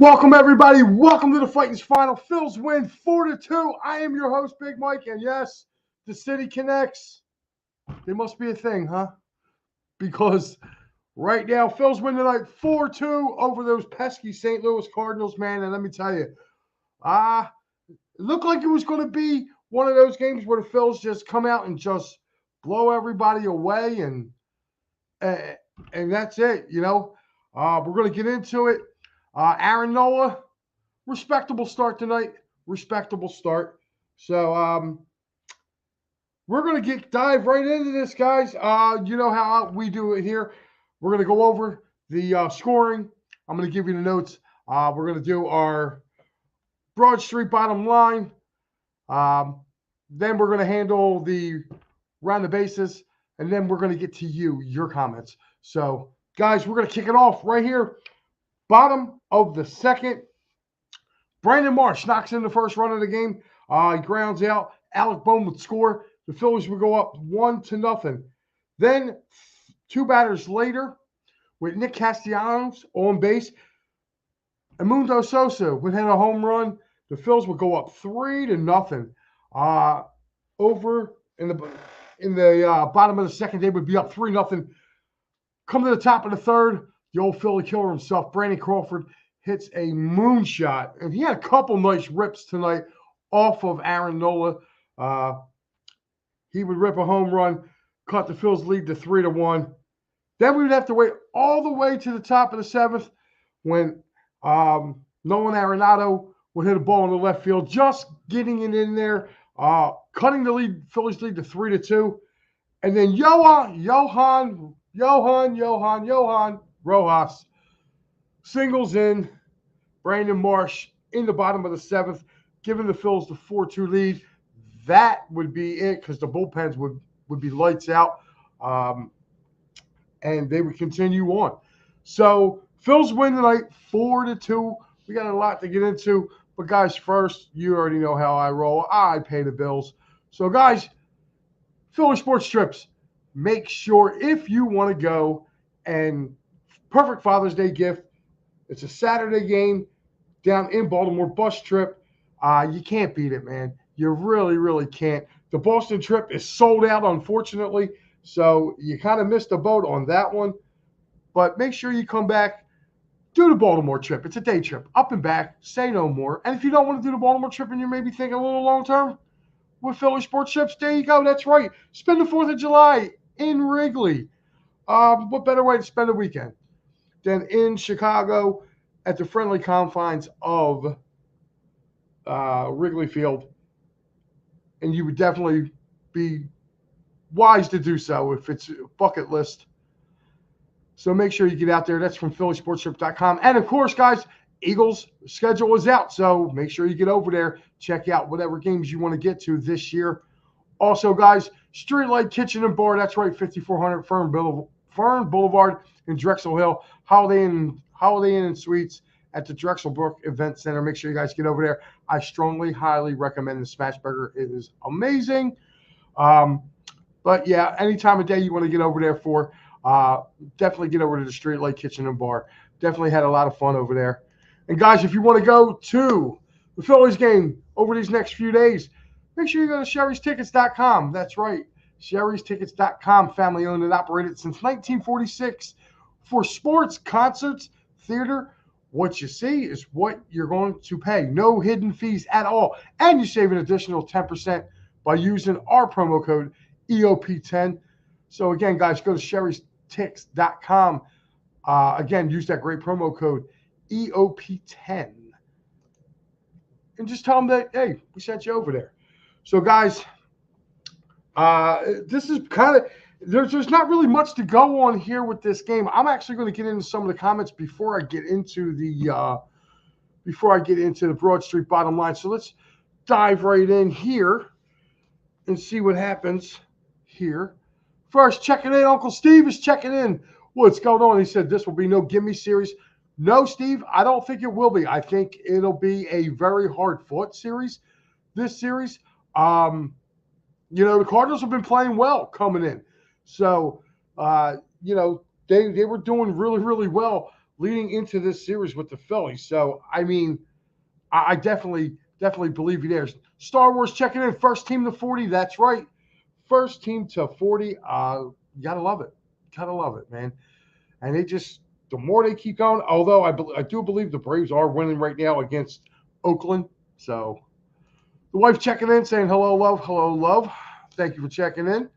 Welcome, everybody. Welcome to the Fighting's Final. Phil's win 4-2. I am your host, Big Mike, and yes, the city connects. They must be a thing, huh? Because right now, Phil's win tonight 4-2 over those pesky St. Louis Cardinals, man. And let me tell you, it looked like it was going to be one of those games where the Phils just come out and just blow everybody away, and that's it, you know. We're going to get into it. Aaron Nola, respectable start tonight. Respectable start. So we're going to dive right into this, guys. You know how we do it here. We're going to go over the scoring. I'm going to give you the notes. We're going to do our Broad Street bottom line. Then we're going to handle the round the bases. And then we're going to get to your comments. So, guys, we're going to kick it off right here. Bottom of the second. Brandon Marsh knocks in the first run of the game. He grounds out. Alec Bohm would score. The Phillies would go up 1-0. Then, two batters later, with Nick Castellanos on base, Edmundo Sosa would hit a home run. The Phillies would go up 3-0. Over in the bottom of the second, they would be up 3-0. Come to the top of the third, the old Philly killer himself, Brandon Crawford, hits a moonshot. And he had a couple nice rips tonight off of Aaron Nola. He would rip a home run, cut the Phillies lead to 3-1. Then we would have to wait all the way to the top of the seventh when Nolan Arenado would hit a ball in the left field, just getting it in there, cutting the Phillies lead to 3-2. And then Johan Rojas singles in. Brandon Marsh in the bottom of the seventh, giving the Phils the 4-2 lead. That would be it because the bullpens would be lights out, and they would continue on. So Phils win tonight 4-2. We got a lot to get into, but guys, first, you already know how I roll. I pay the bills. So guys, Philly Sports Trips, make sure if you want to go and perfect Father's Day gift. It's a Saturday game down in Baltimore, bus trip. You can't beat it, man. You really, really can't. The Boston trip is sold out, unfortunately, so you kind of missed the boat on that one. But make sure you come back, do the Baltimore trip. It's a day trip, up and back, say no more. And if you don't want to do the Baltimore trip and you're maybe thinking a little long-term with Philly Sports Trips, there you go. That's right. Spend the 4th of July in Wrigley. What better way to spend a weekend than in Chicago at the friendly confines of Wrigley Field? And you would definitely be wise to do so if it's a bucket list. So make sure you get out there. That's from PhillySportsTrip.com. And, of course, guys, Eagles' schedule is out, so make sure you get over there. Check out whatever games you want to get to this year. Also, guys, Streetlight Kitchen and Bar. That's right, 5400 Fern Boulevard in Drexel Hill. Holiday Inn and Suites at the Drexel Brook Event Center. Make sure you guys get over there. I strongly, highly recommend the Smash Burger. It is amazing. But, yeah, any time of day you want to get over there for, definitely get over to the Streetlight Kitchen and Bar. Definitely had a lot of fun over there. And, guys, if you want to go to the Phillies game over these next few days, make sure you go to Sherry'sTickets.com. That's right, Sherry'sTickets.com, family-owned and operated since 1946 for sports, concerts, theater. What you see is what you're going to pay. No hidden fees at all. And you save an additional 10% by using our promo code EOP10. So, again, guys, go to Sherry'sTickets.com. Again, use that great promo code EOP10. And just tell them that, hey, we sent you over there. So, guys, this is kind of there's not really much to go on here with this game. I'm actually going to get into some of the comments before I get into the Broad Street bottom line. So let's dive right in here and see what happens here. First, checking in. Uncle Steve is checking in. What's going on? He said this will be no gimme series. No, Steve, I don't think it will be. I think it'll be a very hard-fought series. This series, the Cardinals have been playing well coming in. So, they were doing really, really well leading into this series with the Phillies. So, I mean, I definitely believe you there. Star Wars checking in. First team to 40. That's right. First team to 40. You gotta love it. Gotta love it, man. And the more they keep going, although I do believe the Braves are winning right now against Oakland. So the wife checking in, saying hello, love. Hello, love. Thank you for checking in.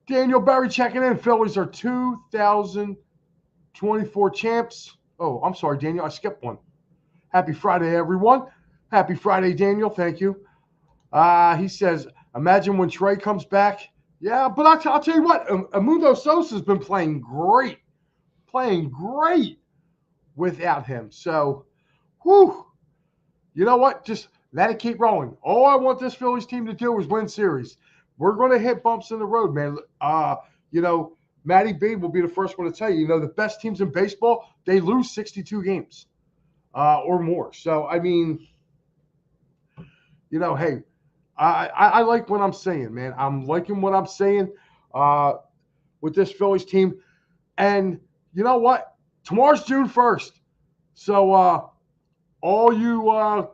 Daniel Barry checking in. Phillies are 2024 champs. Oh, I'm sorry, Daniel. I skipped one. Happy Friday, everyone. Happy Friday, Daniel. Thank you. He says, imagine when Trey comes back. Yeah, but I'll tell you what. Amundo Sosa's been playing great without him. So, whew. You know what? Just let it keep rolling. All I want this Phillies team to do is win series. We're going to hit bumps in the road, man. Matty B will be the first one to tell you, the best teams in baseball, they lose 62 games or more. So, I mean, hey, I like what I'm saying, man. I'm liking what I'm saying with this Phillies team. And you know what? Tomorrow's June 1st. So all you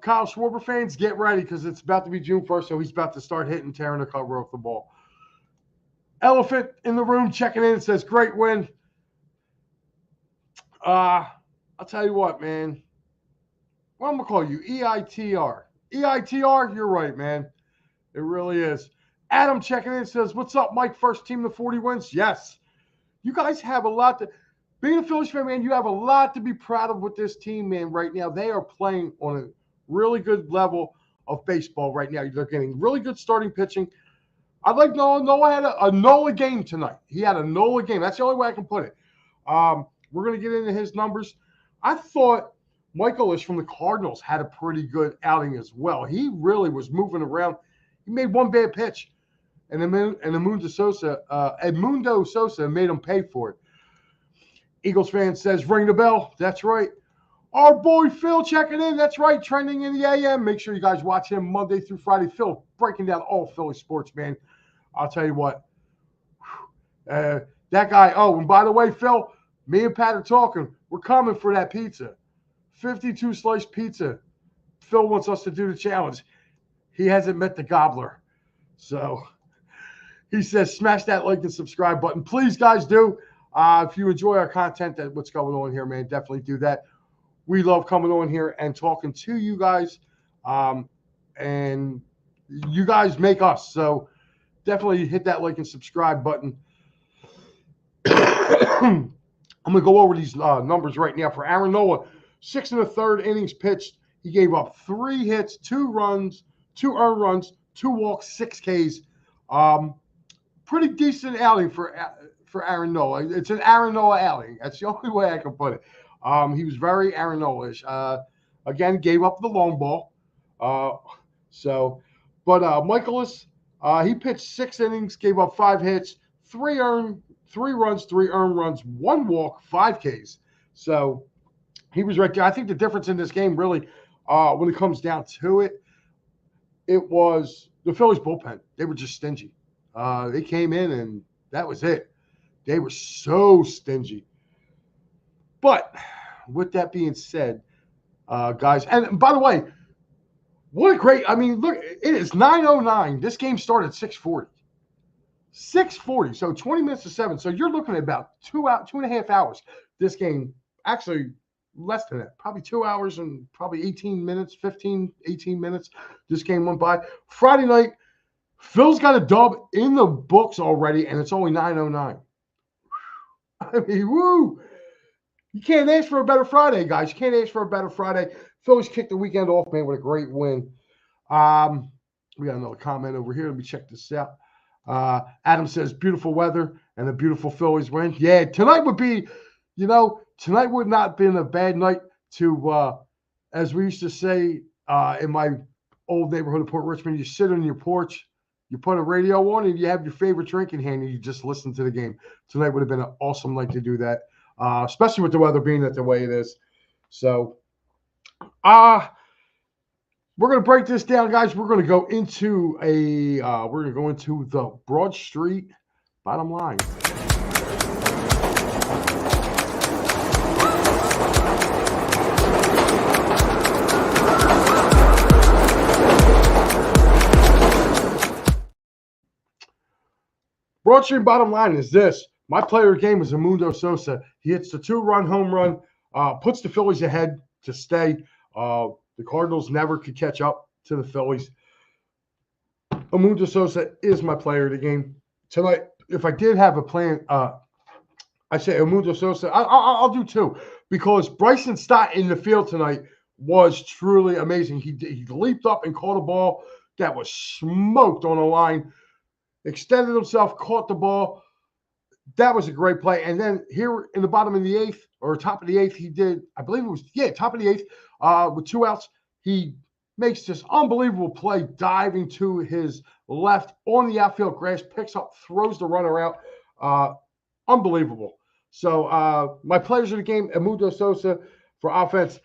Kyle Schwarber fans, get ready because it's about to be June 1st. So he's about to start tearing the cover off the ball. Elephant in the room checking in, says, great win. I'll tell you what, man. What I'm going to call you? EITR. EITR, you're right, man. It really is. Adam checking in, says, what's up, Mike? First team to 40 wins? Yes. You guys have a lot to – being a Phillies fan, man, you have a lot to be proud of with this team, man, right now. They are playing on a really good level of baseball right now. They're getting really good starting pitching. I'd like Nola. Nola had a Nola game tonight. He had a Nola game. That's the only way I can put it. We're going to get into his numbers. I thought Michaelis from the Cardinals had a pretty good outing as well. He really was moving around. He made one bad pitch, and Edmundo Sosa made him pay for it. Eagles fan says, ring the bell. That's right. Our boy Phil checking in. That's right. Trending in the AM. Make sure you guys watch him Monday through Friday. Phil breaking down all Philly sports, man. I'll tell you what. That guy. Oh, and by the way, Phil, me and Pat are talking. We're coming for that pizza. 52 slice pizza. Phil wants us to do the challenge. He hasn't met the gobbler. So he says, smash that like and subscribe button. Please, guys, do. If you enjoy our content, what's going on here, man, definitely do that. We love coming on here and talking to you guys. And you guys make us. So definitely hit that like and subscribe button. I'm going to go over these numbers right now. For Aaron Nola, 6 1/3 innings pitched. He gave up 3 hits, 2 runs, 2 earned runs, 2 walks, 6 Ks. Pretty decent outing for Aaron Nola. It's an Aaron Nola outing. That's the only way I can put it. He was very Aaron Nola-ish. Again, gave up the long ball. Michaelis, he pitched 6 innings, gave up 5 hits, 3 runs, 3 earned runs, 1 walk, 5 Ks. So he was right there. I think the difference in this game really, when it comes down to it, it was the Phillies bullpen. They were just stingy. They came in and that was it. They were so stingy. But with that being said, guys, and by the way, what a great, look, it is 9:09. This game started 6:40. 6:40, so 20 minutes to 7. So you're looking at about 2.5 hours. This game, actually less than that, probably 2 hours and probably 18 minutes. This game went by. Friday night, Phil's got a dub in the books already, and it's only 9:09. Woo! You can't ask for a better Friday, guys. You can't ask for a better Friday. Phillies kicked the weekend off, man, with a great win. We got another comment over here. Let me check this out. Adam says, beautiful weather and a beautiful Phillies win. Yeah, tonight would be, tonight would not have been a bad night to, as we used to say in my old neighborhood of Port Richmond, you sit on your porch, you put a radio on, and you have your favorite drink in hand, and you just listen to the game. Tonight would have been an awesome night to do that, especially with the weather being the way it is. So, we're going to break this down, guys. We're going to go into the Broad Street bottom line. Broadstream bottom line is this. My player of the game is Amundo Sosa. He hits the 2-run home run, puts the Phillies ahead to stay. The Cardinals never could catch up to the Phillies. Amundo Sosa is my player of the game. Tonight, if I did have a plan, I say Amundo Sosa. I'll do two because Bryson Stott in the field tonight was truly amazing. He leaped up and caught a ball that was smoked on the line, extended himself, caught the ball. That was a great play. And then here in the bottom of the eighth or top of the eighth, he did, I believe it was, top of the eighth with 2 outs. He makes this unbelievable play diving to his left on the outfield grass, picks up, throws the runner out. Unbelievable. So my players of the game, Amundo Sosa for offense,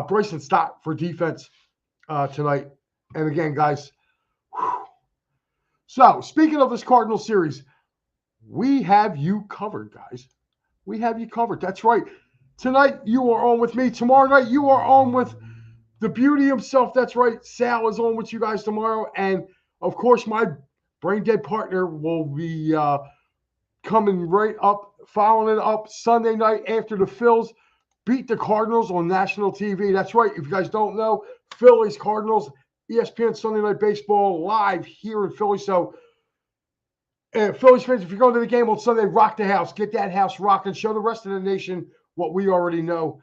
Bryson Stott for defense tonight. And again, guys, whew. So speaking of this Cardinals series, we have you covered, guys. We have you covered. That's right. Tonight, you are on with me. Tomorrow night, you are on with the beauty himself. That's right. Sal is on with you guys tomorrow. And, of course, my brain dead partner will be coming right up, following it up Sunday night after the Phils beat the Cardinals on national TV. That's right. If you guys don't know, Phillies, Cardinals, ESPN Sunday Night Baseball live here in Philly. So, Phillies fans, if you're going to the game on Sunday, rock the house. Get that house rocking. Show the rest of the nation what we already know.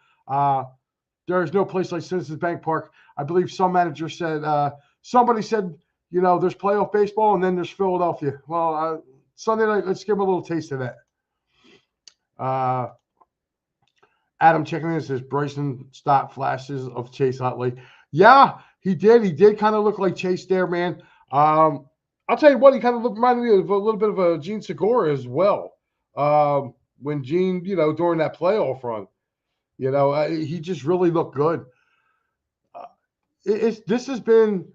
There is no place like Citizens Bank Park. I believe some manager said, somebody said, there's playoff baseball and then there's Philadelphia. Well, Sunday night, let's give them a little taste of that. Adam checking in says, Bryson Stott flashes of Chase Utley. Yeah, he did. He did kind of look like Chase there, man. I'll tell you what, he kind of reminded me of a little bit of a Gene Segura as well. When Gene, during that playoff run, he just really looked good. This has been,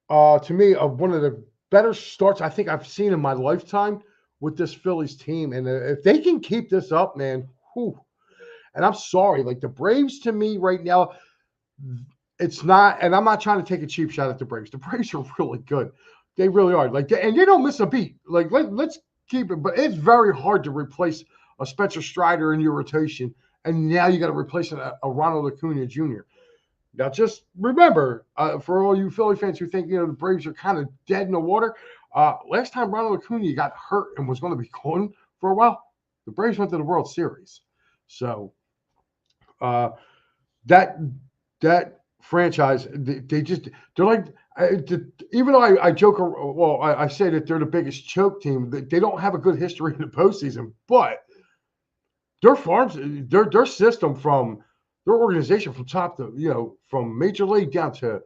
to me, one of the better starts I think I've seen in my lifetime with this Phillies team. And if they can keep this up, man, whew. And I'm sorry, like the Braves to me right now, it's not, and I'm not trying to take a cheap shot at the Braves. The Braves are really good. They really are. And they don't miss a beat. Let's keep it. But it's very hard to replace a Spencer Strider in your rotation. And now you got to replace a Ronald Acuna Jr. Now, just remember, for all you Philly fans who think, the Braves are kind of dead in the water, last time Ronald Acuna got hurt and was going to be gone for a while, the Braves went to the World Series. So that franchise, they're like, even though I joke, well, I say that they're the biggest choke team, they don't have a good history in the postseason, but their farms, their system from their organization from top to, from major league down to,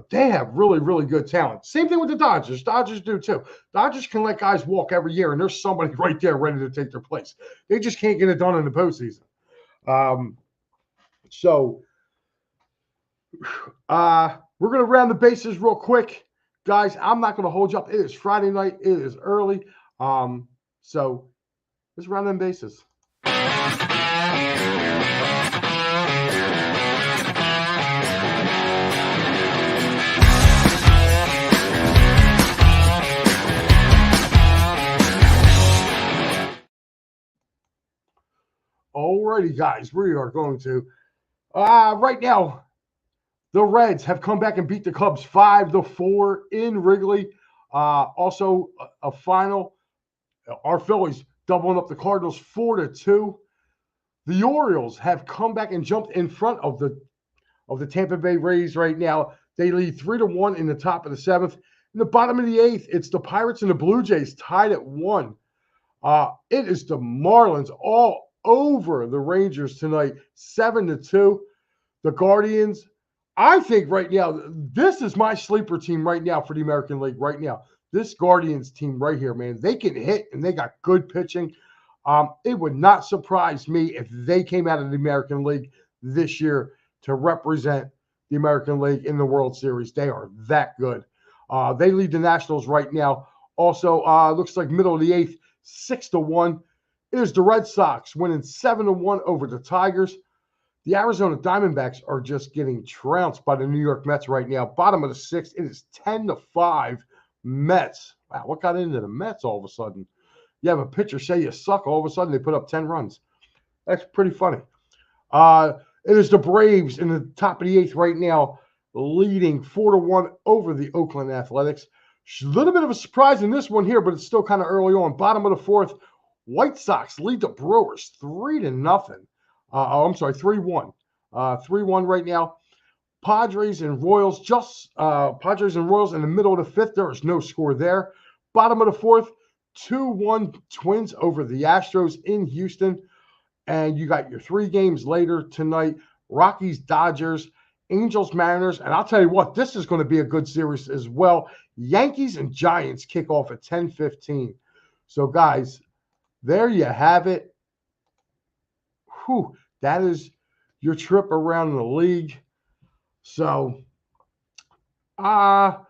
they have really, really good talent. Same thing with the Dodgers. Dodgers do too. Dodgers can let guys walk every year, and there's somebody right there ready to take their place. They just can't get it done in the postseason. We're going to round the bases real quick. Guys, I'm not going to hold you up. It is Friday night. It is early. So let's round them bases. Alrighty, guys, we are going to right now. The Reds have come back and beat the Cubs 5-4 in Wrigley. Also, a final. Our Phillies doubling up the Cardinals 4-2. The Orioles have come back and jumped in front of the Tampa Bay Rays right now. They lead 3-1 in the top of the seventh. In the bottom of the eighth, it's the Pirates and the Blue Jays tied at 1. It is the Marlins all over the Rangers tonight, 7-2. The Guardians, I think right now, this is my sleeper team right now for the American League right now. This Guardians team right here, man, they can hit and they got good pitching. It would not surprise me if they came out of the American League this year to represent the American League in the World Series. They are that good. They lead the Nationals right now. Also, looks like middle of the eighth, 6-1. It is the Red Sox winning 7-1 over the Tigers. The Arizona Diamondbacks are just getting trounced by the New York Mets right now. Bottom of the sixth, it is 10-5 Mets. Wow, what got into the Mets all of a sudden? You have a pitcher say you suck, all of a sudden they put up 10 runs. That's pretty funny. It is the Braves in the top of the 8th right now, leading 4-1 over the Oakland Athletics. A little bit of a surprise in this one here, but it's still kind of early on. Bottom of the 4th, White Sox lead the Brewers 3-0. I'm sorry, 3-1. 3-1 right now. Padres and Royals in the middle of the 5th. There is no score there. Bottom of the 4th, 2-1 Twins over the Astros in Houston. And you got your 3 games later tonight, Rockies, Dodgers, Angels, Mariners. And I'll tell you what, this is going to be a good series as well. Yankees and Giants kick off at 10:15. So, guys, there you have it. Whew, that is your trip around the league. So, got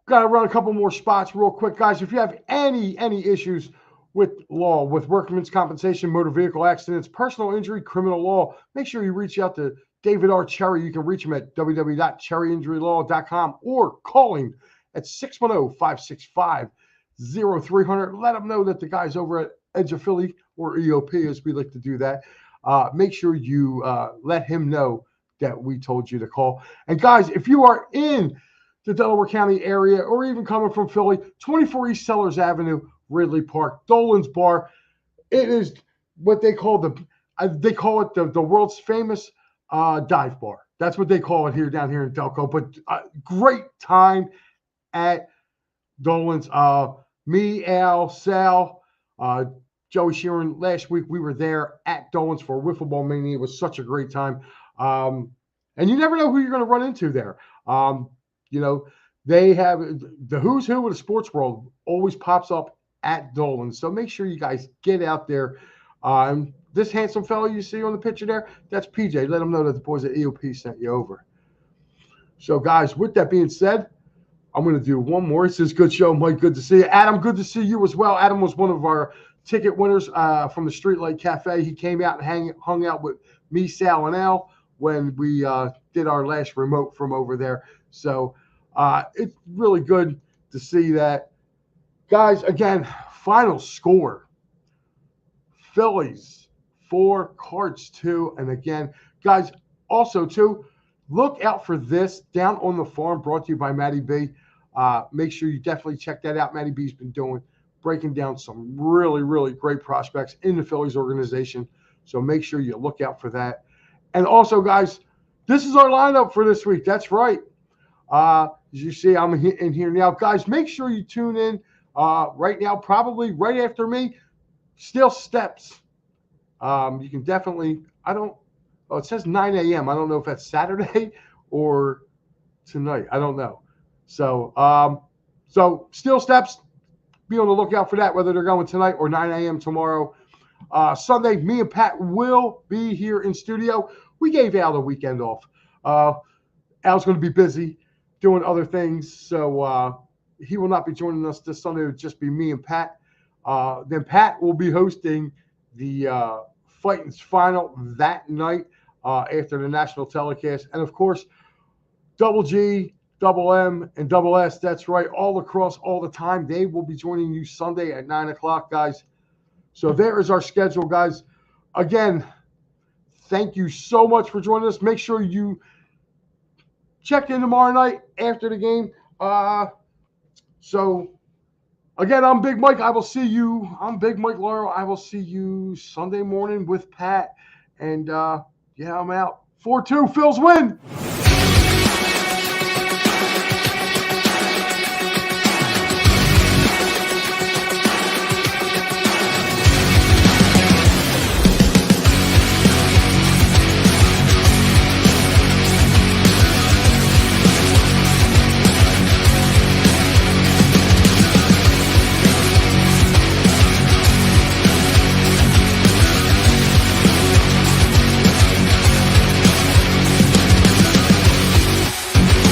to run a couple more spots real quick, guys. If you have any issues with law, with workman's compensation, motor vehicle accidents, personal injury, criminal law, make sure you reach out to David R. Cherry. You can reach him at www.cherryinjurylaw.com or call him at 610-565-0300. Let him know that the guys over at Edge of Philly, or EOP as we like to do that, make sure you let him know that we told you to call. And guys, if you are in the Delaware County area or even coming from Philly, 24 East Sellers Avenue, Ridley Park, Dolan's Bar. It is what they call the world's famous dive bar. That's what they call it down here in Delco. But great time at Dolan's. Me, Al, Sal, Joey Sheeran. Last week we were there at Dolan's for Wiffle Ball Mania. It was such a great time. And you never know who you're going to run into there. They have the who's who of the sports world always pops up at Dolan. So make sure you guys get out there. This handsome fellow you see on the picture there, that's PJ. Let him know that the boys at EOP sent you over. So, guys, with that being said, I'm going to do one more. It says, good show, Mike. Good to see you. Adam, good to see you as well. Adam was one of our ticket winners from the Streetlight Cafe. He came out and hung out with me, Sal, and Al when we did our last remote from over there. So it's really good to see that. Guys, again, final score. Phillies 4, Cards 2. And again, guys, also, too, look out for this Down on the Farm, brought to you by Matty B. Make sure you definitely check that out. Matty B's been breaking down some really, really great prospects in the Phillies organization. So make sure you look out for that. And also, guys, this is our lineup for this week. That's right. As you see, I'm in here now. Guys, make sure you tune in right now, probably right after me. Still Steps. You can definitely, it says 9 a.m. I don't know if that's Saturday or tonight. I don't know. So Still Steps, be on the lookout for that, whether they're going tonight or 9 a.m. tomorrow. Sunday, me and Pat will be here in studio. We gave Al the weekend off. Al's going to be busy doing other things, so he will not be joining us this Sunday. It will just be me and Pat. Then Pat will be hosting the Fightins final that night after the national telecast. And, of course, Double G, Double M, and Double S, that's right, all across all the time. They will be joining you Sunday at 9 o'clock, guys. So there is our schedule, guys. Again, thank you so much for joining us. Make sure you check in tomorrow night after the game. So, again, I'm Big Mike. I'm Big Mike Laurel. I will see you Sunday morning with Pat. And, I'm out. 4-2, Phils win.